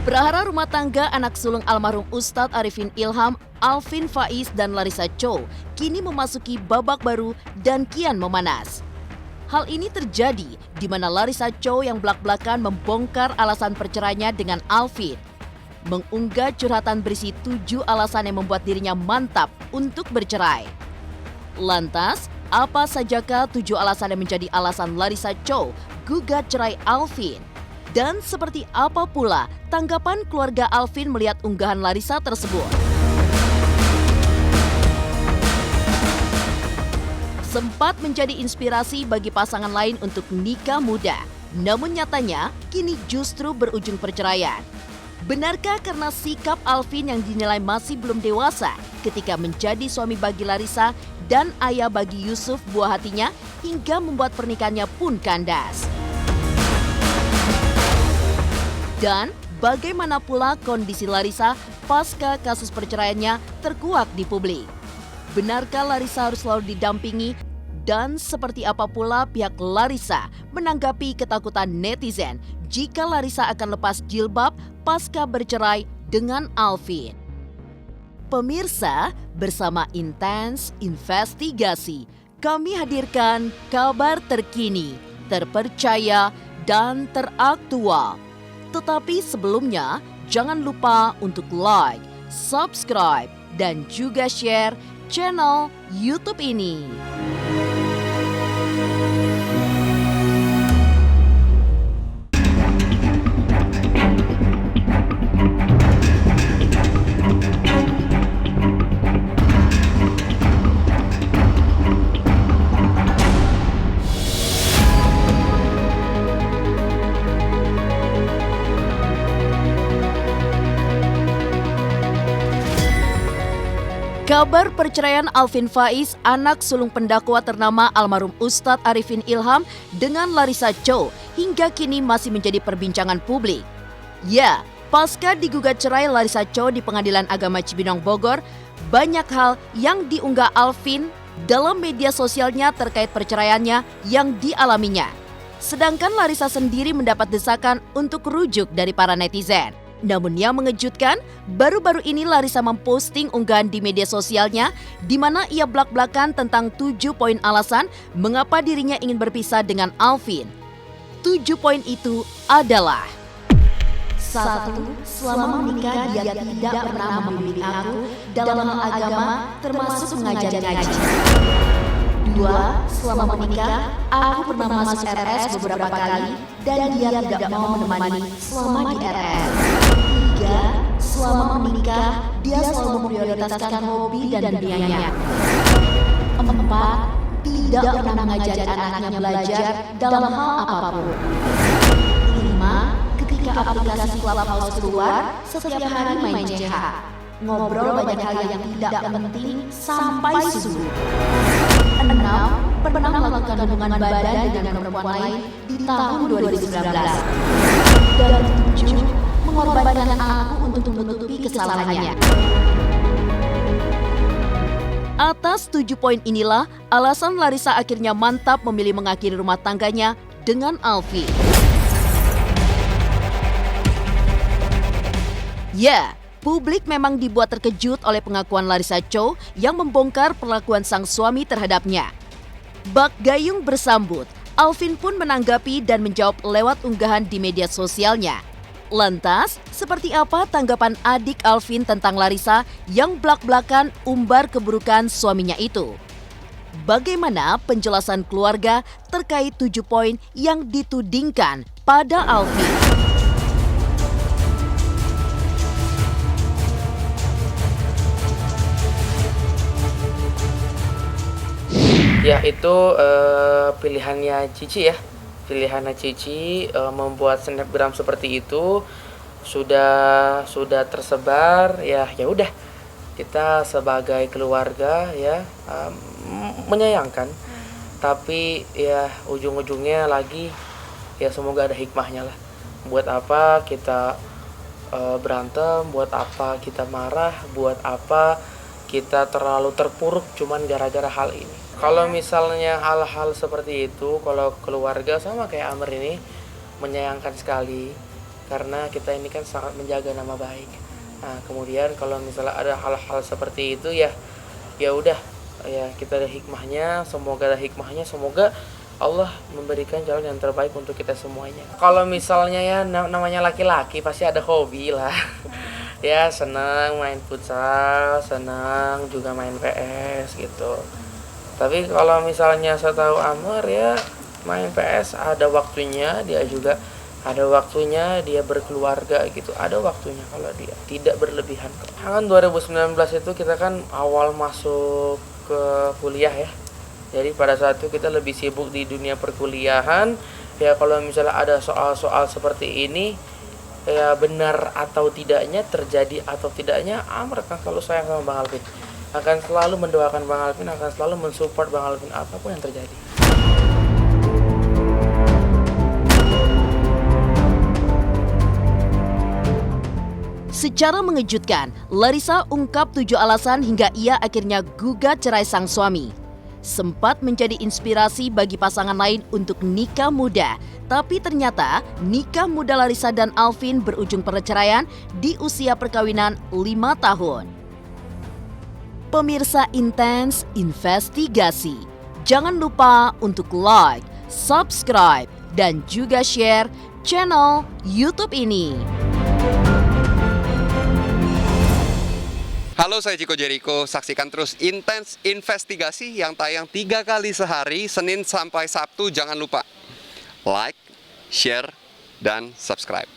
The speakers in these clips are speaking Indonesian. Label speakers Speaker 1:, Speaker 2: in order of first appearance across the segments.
Speaker 1: Prahara rumah tangga anak sulung almarhum Ustadz Arifin Ilham, Alvin Faiz dan Larissa Chow kini memasuki babak baru dan kian memanas. Hal ini terjadi di mana Larissa Chow yang belak-belakan membongkar alasan perceraiannya dengan Alvin. Mengunggah curhatan berisi 7 alasan yang membuat dirinya mantap untuk bercerai. Lantas, apa sajakah 7 alasan yang menjadi alasan Larissa Chow gugat cerai Alvin? Dan seperti apa pula tanggapan keluarga Alvin melihat unggahan Larissa tersebut? Sempat menjadi inspirasi bagi pasangan lain untuk nikah muda, namun nyatanya kini justru berujung perceraian. Benarkah karena sikap Alvin yang dinilai masih belum dewasa ketika menjadi suami bagi Larissa dan ayah bagi Yusuf buah hatinya hingga membuat pernikahannya pun kandas? Dan bagaimana pula kondisi Larissa pasca kasus perceraiannya terkuak di publik? Benarkah Larissa harus selalu didampingi? Dan seperti apa pula pihak Larissa menanggapi ketakutan netizen jika Larissa akan lepas jilbab pasca bercerai dengan Alvin? Pemirsa, bersama Intens Investigasi, kami hadirkan kabar terkini, terpercaya, dan teraktual. Tetapi sebelumnya, jangan lupa untuk like, subscribe, dan juga share channel YouTube ini. Kabar perceraian Alvin Faiz, anak sulung pendakwa ternama almarhum Ustadz Arifin Ilham dengan Larissa Chow hingga kini masih menjadi perbincangan publik. Ya, pasca digugat cerai Larissa Chow di Pengadilan Agama Cibinong Bogor, banyak hal yang diunggah Alvin dalam media sosialnya terkait perceraiannya yang dialaminya. Sedangkan Larissa sendiri mendapat desakan untuk rujuk dari para netizen. Namun yang mengejutkan, baru-baru ini Larissa memposting unggahan di media sosialnya di mana ia belak-belakan tentang 7 poin alasan mengapa dirinya ingin berpisah dengan Alvin. 7 poin itu adalah: 1. Selama menikah dia tidak pernah membimbing aku dalam hal agama termasuk mengajar ngaji. 2. Selama menikah, aku pernah masuk RS beberapa kali dan dia tidak mau menemani selama di RS. 3. Selama menikah, dia selalu memprioritaskan hobi dan dunianya. 4. Tidak pernah mengajari anaknya belajar dalam hal apapun. 5. Ketika aplikasi Clubhouse keluar, setiap hari main CH. Ngobrol banyak hal yang tidak penting sampai subuh. 6. Pernah melakukan hubungan badan dengan perempuan lain di tahun 2019. Dan 7. Mengorbankan aku untuk menutupi kesalahannya. Atas 7 poin inilah alasan Larissa akhirnya mantap memilih mengakhiri rumah tangganya dengan Alvin. Ya, publik memang dibuat terkejut oleh pengakuan Larissa Chow yang membongkar perlakuan sang suami terhadapnya. Bak gayung bersambut, Alvin pun menanggapi dan menjawab lewat unggahan di media sosialnya. Lantas, seperti apa tanggapan adik Alvin tentang Larissa yang belak-belakan umbar keburukan suaminya itu? Bagaimana penjelasan keluarga terkait 7 poin yang ditudingkan pada Alvin?
Speaker 2: Ya, itu pilihannya Cici ya. Pilihannya Cici membuat snapgram seperti itu sudah tersebar ya udah, kita sebagai keluarga ya menyayangkan, tapi ya ujung-ujungnya lagi ya semoga ada hikmahnya lah. Buat apa kita berantem, buat apa kita marah, buat apa kita terlalu terpuruk cuman gara-gara hal ini. Kalau misalnya hal-hal seperti itu, kalau keluarga sama kayak Amr ini menyayangkan sekali, karena kita ini kan sangat menjaga nama baik. Nah, kemudian kalau misalnya ada hal-hal seperti itu ya udah ya kita ada hikmahnya, semoga Allah memberikan jalan yang terbaik untuk kita semuanya. Kalau misalnya ya namanya laki-laki pasti ada hobi lah. Ya senang main futsal, senang juga main PS gitu. Tapi kalau misalnya saya tahu Amr ya main PS ada waktunya, dia juga ada waktunya dia berkeluarga gitu, ada waktunya kalau dia tidak berlebihan. Kan 2019 itu kita kan awal masuk ke kuliah ya. Jadi pada saat itu kita lebih sibuk di dunia perkuliahan. Ya kalau misalnya ada soal-soal seperti ini, ya benar atau tidaknya, terjadi atau tidaknya, Amr akan selalu sayang sama Bang Alvin, akan selalu mendoakan Bang Alvin, akan selalu mensupport Bang Alvin apapun yang terjadi.
Speaker 1: Secara mengejutkan, Larissa ungkap 7 alasan hingga ia akhirnya gugat cerai sang suami. Sempat menjadi inspirasi bagi pasangan lain untuk nikah muda, tapi ternyata nikah muda Larissa dan Alvin berujung perceraian di usia perkawinan 5 tahun. Pemirsa Intens Investigasi, jangan lupa untuk like, subscribe, dan juga share channel YouTube ini.
Speaker 3: Halo, saya Chico Jericho. Saksikan terus Intens Investigasi yang tayang 3 kali sehari, Senin sampai Sabtu. Jangan lupa like, share, dan subscribe.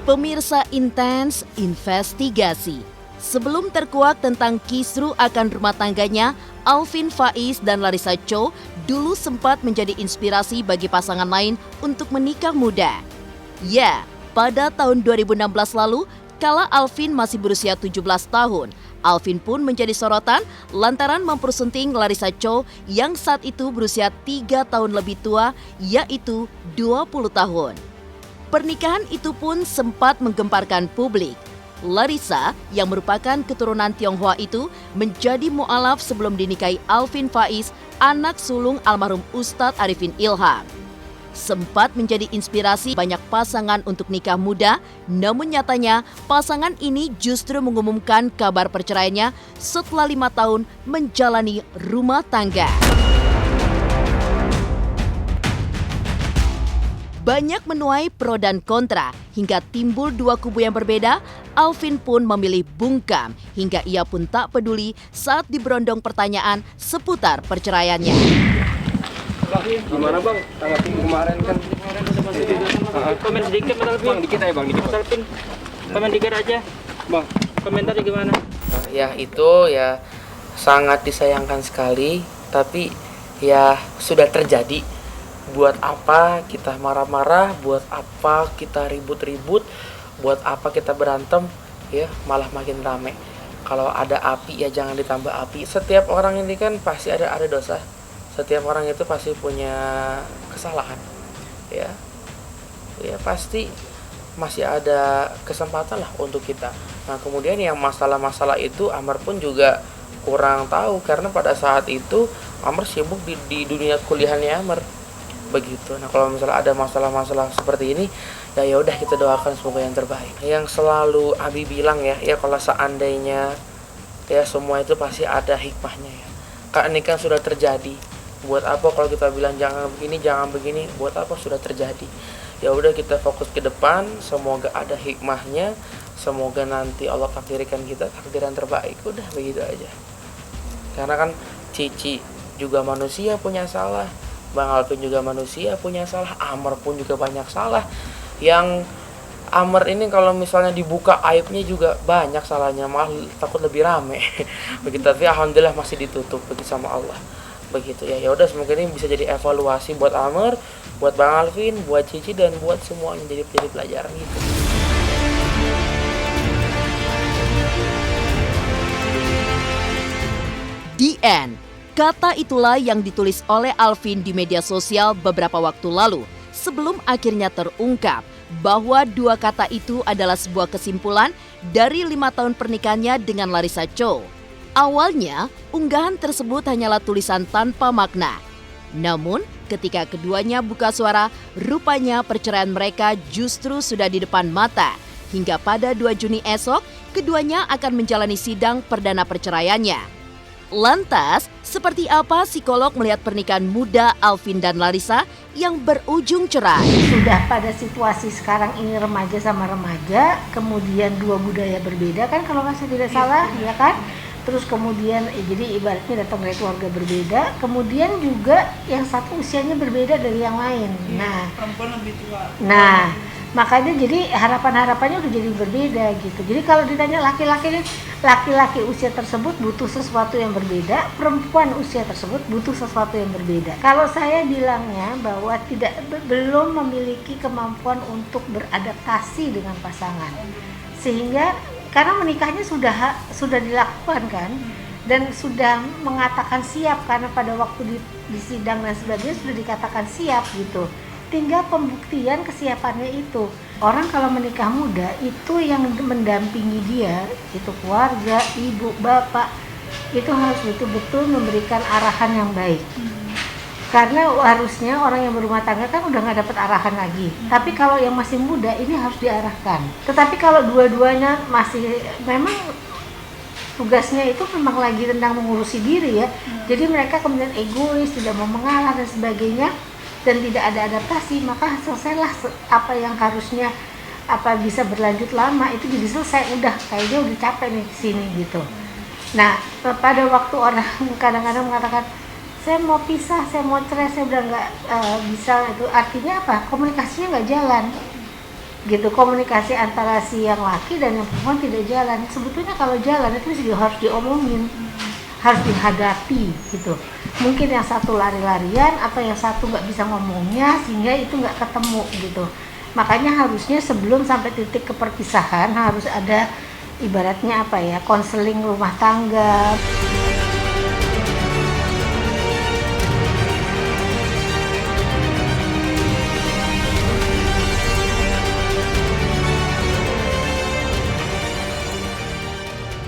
Speaker 1: Pemirsa Intens Investigasi, sebelum terkuak tentang kisru akan rumah tangganya, Alvin Faiz dan Larissa Chow dulu sempat menjadi inspirasi bagi pasangan lain untuk menikah muda. Ya, pada tahun 2016 lalu, kala Alvin masih berusia 17 tahun, Alvin pun menjadi sorotan lantaran mempersunting Larissa Chow yang saat itu berusia 3 tahun lebih tua, yaitu 20 tahun. Pernikahan itu pun sempat menggemparkan publik. Larissa yang merupakan keturunan Tionghoa itu menjadi mualaf sebelum dinikahi Alvin Faiz, anak sulung almarhum Ustadz Arifin Ilham. Sempat menjadi inspirasi banyak pasangan untuk nikah muda, namun nyatanya pasangan ini justru mengumumkan kabar perceraiannya setelah 5 tahun menjalani rumah tangga. Banyak menuai pro dan kontra, hingga timbul 2 kubu yang berbeda. Alvin pun memilih bungkam, hingga ia pun tak peduli saat diberondong pertanyaan seputar perceraiannya.
Speaker 4: Gimana Bang, tanggapi kemarin kan?
Speaker 5: Komen sedikit Mas Alvin.
Speaker 4: Bang, dikit aja Bang, dikit.
Speaker 5: Mas Alvin, komen dikit aja.
Speaker 4: Bang,
Speaker 5: Komentarnya gimana?
Speaker 2: Ya itu ya sangat disayangkan sekali, tapi ya sudah terjadi. Buat apa kita marah-marah, buat apa kita ribut-ribut, buat apa kita berantem, ya malah makin rame. Kalau ada api ya jangan ditambah api. Setiap orang ini kan pasti ada dosa. Setiap orang itu pasti punya kesalahan. Ya pasti masih ada kesempatan lah untuk kita. Nah kemudian yang masalah-masalah itu Amr pun juga kurang tahu, karena pada saat itu Amr sibuk di dunia kuliahnya Amr. Begitu. Nah kalau misalnya ada masalah-masalah seperti ini, ya udah kita doakan semoga yang terbaik. Yang selalu Abi bilang ya kalau seandainya ya semua itu pasti ada hikmahnya ya. Karena ini kan sudah terjadi. Buat apa kalau kita bilang jangan begini, buat apa sudah terjadi. Ya udah kita fokus ke depan, semoga ada hikmahnya, semoga nanti Allah takdirkan kita takdiran terbaik. Udah begitu aja. Karena kan Cici juga manusia punya salah, Bang Alvin juga manusia punya salah, Amr pun juga banyak salah. Yang Amr ini kalau misalnya dibuka aibnya juga banyak salahnya, malah takut lebih rame. Begitu, tapi alhamdulillah masih ditutup begitu sama Allah. Begitu ya. Ya udah semoga ini bisa jadi evaluasi buat Amr, buat Bang Alvin, buat Cici, dan buat semuanya, jadi pelajaran gitu.
Speaker 1: The End. Kata itulah yang ditulis oleh Alvin di media sosial beberapa waktu lalu. sebelum akhirnya terungkap bahwa dua kata itu adalah sebuah kesimpulan dari 5 tahun pernikahannya dengan Larissa Chow. Awalnya, unggahan tersebut hanyalah tulisan tanpa makna. Namun, ketika keduanya buka suara, rupanya perceraian mereka justru sudah di depan mata. Hingga pada 2 Juni esok, keduanya akan menjalani sidang perdana perceraiannya. Lantas, seperti apa psikolog melihat pernikahan muda Alvin dan Larissa yang berujung cerai?
Speaker 6: Sudah pada situasi sekarang ini remaja sama remaja, kemudian dua budaya berbeda kan kalau saya tidak salah, ya kan? Terus kemudian jadi ibaratnya datang dari keluarga berbeda, kemudian juga yang satu usianya berbeda dari yang lain. Nah, perempuan lebih tua. Nah, makanya jadi harapan-harapannya udah jadi berbeda gitu. Jadi kalau ditanya laki-laki usia tersebut butuh sesuatu yang berbeda, perempuan usia tersebut butuh sesuatu yang berbeda. Kalau saya bilangnya bahwa belum memiliki kemampuan untuk beradaptasi dengan pasangan, sehingga karena menikahnya sudah dilakukan kan, dan sudah mengatakan siap karena pada waktu di sidang dan sebagainya sudah dikatakan siap gitu. Tinggal pembuktian kesiapannya itu. Orang kalau menikah muda itu yang mendampingi dia itu keluarga, ibu, bapak, itu harus betul-betul memberikan arahan yang baik. Karena harusnya orang yang berumah tangga kan udah nggak dapat arahan lagi. Tapi kalau yang masih muda ini harus diarahkan. Tetapi kalau dua-duanya masih memang tugasnya itu memang lagi tentang mengurusi diri ya. Jadi mereka kemudian egois, tidak mau mengalah dan sebagainya, dan tidak ada adaptasi, maka selesailah apa yang harusnya bisa berlanjut lama itu jadi selesai, udah kayaknya udah capek nih sini gitu. Nah, pada waktu orang kadang-kadang mengatakan saya mau pisah, saya mau cerai, saya udah nggak bisa, itu artinya apa? Komunikasinya nggak jalan gitu. Komunikasi antara si yang laki dan yang perempuan tidak jalan. Sebetulnya kalau jalan itu harus diomongin, harus dihadapi gitu. Mungkin yang satu lari-larian atau yang satu nggak bisa ngomongnya sehingga itu nggak ketemu gitu. Makanya harusnya sebelum sampai titik keperpisahan harus ada ibaratnya konseling rumah tangga.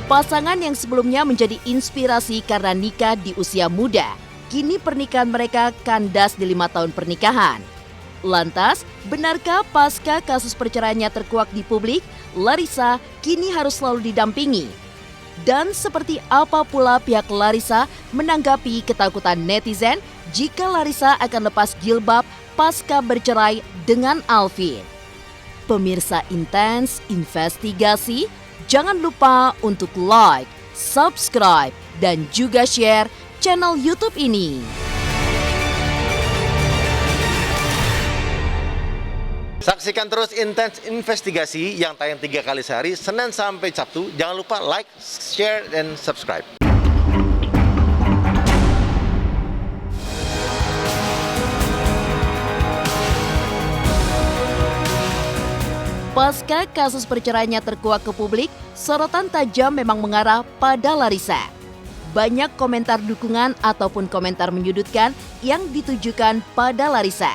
Speaker 1: Pasangan yang sebelumnya menjadi inspirasi karena nikah di usia muda, kini pernikahan mereka kandas di 5 tahun pernikahan. Lantas, benarkah pasca kasus perceraiannya terkuak di publik, Larissa kini harus selalu didampingi? Dan seperti apa pula pihak Larissa menanggapi ketakutan netizen jika Larissa akan lepas jilbab pasca bercerai dengan Alvin? Pemirsa Intens Investigasi, jangan lupa untuk like, subscribe, dan juga share channel YouTube ini.
Speaker 7: Saksikan terus Intens Investigasi yang tayang 3 kali sehari, Senin sampai Sabtu. Jangan lupa like, share, dan subscribe.
Speaker 1: Pasca kasus perceraiannya terkuak ke publik, sorotan tajam memang mengarah pada Larissa. Banyak komentar dukungan ataupun komentar menyudutkan yang ditujukan pada Larissa.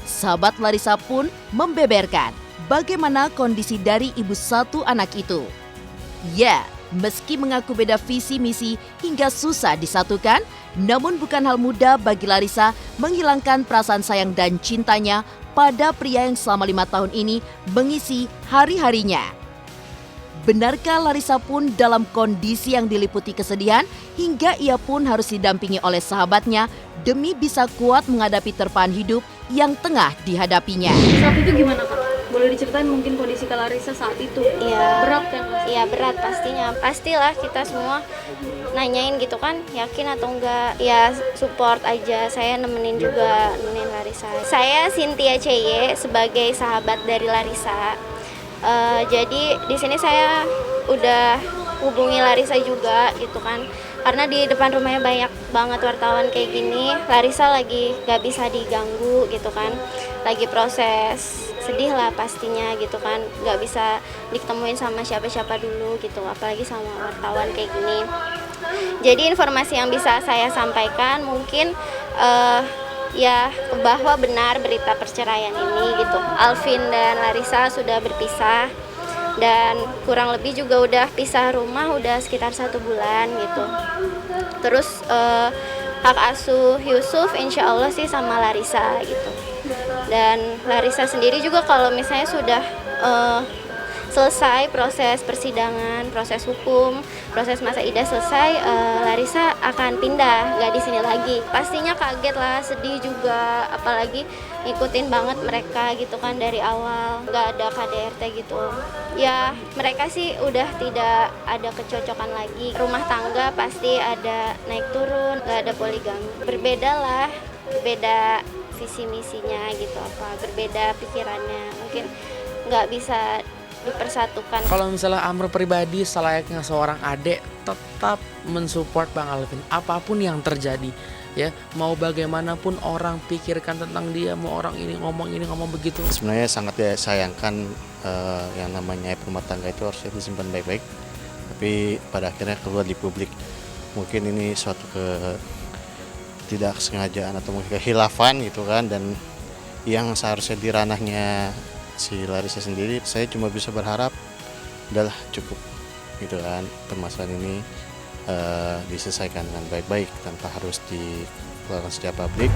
Speaker 1: Sahabat Larissa pun membeberkan bagaimana kondisi dari ibu satu anak itu. Ya, meski mengaku beda visi misi hingga susah disatukan, namun bukan hal mudah bagi Larissa menghilangkan perasaan sayang dan cintanya pada pria yang selama 5 tahun ini mengisi hari-harinya. Benarkah Larissa pun dalam kondisi yang diliputi kesedihan hingga ia pun harus didampingi oleh sahabatnya demi bisa kuat menghadapi terpaan hidup yang tengah dihadapinya?
Speaker 8: Saat itu gimana Kak? Boleh diceritain mungkin kondisi Kak Larissa saat itu?
Speaker 9: Iya.
Speaker 8: Berat kan?
Speaker 9: Iya berat pastinya. Pastilah kita semua nanyain gitu kan, yakin atau enggak. Ya support aja, saya nemenin Larissa. Saya Cynthia CY sebagai sahabat dari Larissa. Jadi di sini saya udah hubungi Larissa juga gitu kan, karena di depan rumahnya banyak banget wartawan kayak gini. Larissa lagi gak bisa diganggu gitu kan, lagi proses, sedih lah pastinya gitu kan, gak bisa diketemuin sama siapa-siapa dulu gitu, apalagi sama wartawan kayak gini. Jadi informasi yang bisa saya sampaikan mungkin ya bahwa benar berita perceraian ini gitu. Alvin dan Larissa sudah berpisah dan kurang lebih juga udah pisah rumah udah sekitar 1 bulan gitu. Terus hak asuh Yusuf insya Allah sih sama Larissa gitu. Dan Larissa sendiri juga kalau misalnya sudah selesai proses persidangan, proses hukum, proses masa idah selesai, Larissa akan pindah, nggak di sini lagi. Pastinya kaget lah, sedih juga, apalagi ngikutin banget mereka gitu kan dari awal, nggak ada KDRT gitu. Ya mereka sih udah tidak ada kecocokan lagi. Rumah tangga pasti ada naik turun, nggak ada poligami. Berbeda lah, beda visi misinya gitu apa, berbeda pikirannya, mungkin nggak bisa dipersatukan.
Speaker 2: Kalau misalnya Amr pribadi selayaknya seorang adik tetap mensupport Bang Alvin apapun yang terjadi ya, mau bagaimanapun orang pikirkan tentang dia, mau orang ini ngomong begitu.
Speaker 7: Sebenarnya sangat disayangkan yang namanya rumah tangga itu harusnya disimpan baik-baik, tapi pada akhirnya keluar di publik. Mungkin ini suatu tidak sengajaan atau mungkin kehilafan gitu kan, dan yang seharusnya di ranahnya si Larissa sendiri, saya cuma bisa berharap udahlah cukup gitu kan, permasalahan ini diselesaikan dengan baik-baik tanpa harus dikeluarkan secara publik.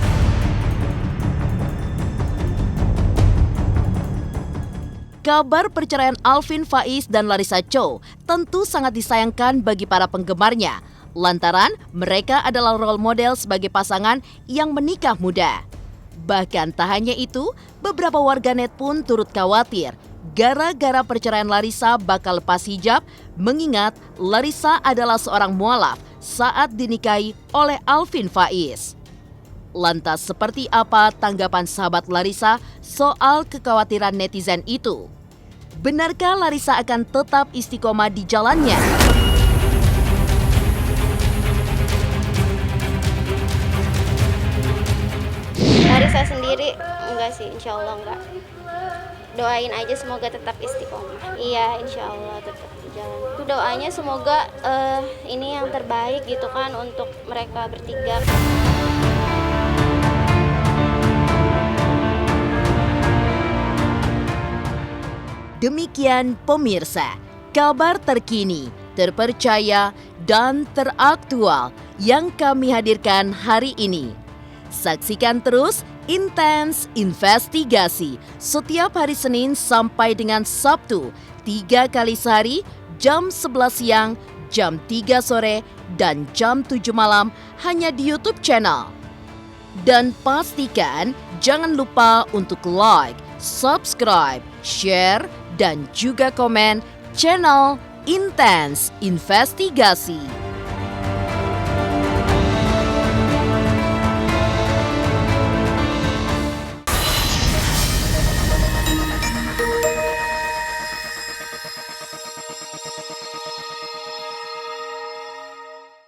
Speaker 1: Kabar perceraian Alvin Faiz dan Larissa Chow tentu sangat disayangkan bagi para penggemarnya, lantaran mereka adalah role model sebagai pasangan yang menikah muda. Bahkan tak hanya itu, beberapa warganet pun turut khawatir gara-gara perceraian Larissa bakal lepas hijab, mengingat Larissa adalah seorang mualaf saat dinikahi oleh Alvin Faiz. Lantas seperti apa tanggapan sahabat Larissa soal kekhawatiran netizen itu? Benarkah Larissa akan tetap istiqomah di jalannya?
Speaker 9: Larissa sendiri enggak sih, insya Allah enggak. Doain aja semoga tetap istiqomah. Iya, insya Allah tetap di jalan. Doanya semoga ini yang terbaik gitu kan untuk mereka bertiga.
Speaker 1: Demikian pemirsa, kabar terkini, terpercaya, dan teraktual yang kami hadirkan hari ini. Saksikan terus Intens Investigasi setiap hari Senin sampai dengan Sabtu 3 kali sehari jam 11 siang, jam 3 sore, dan jam 7 malam hanya di YouTube channel. Dan pastikan jangan lupa untuk like, subscribe, share, dan juga komen channel Intens Investigasi.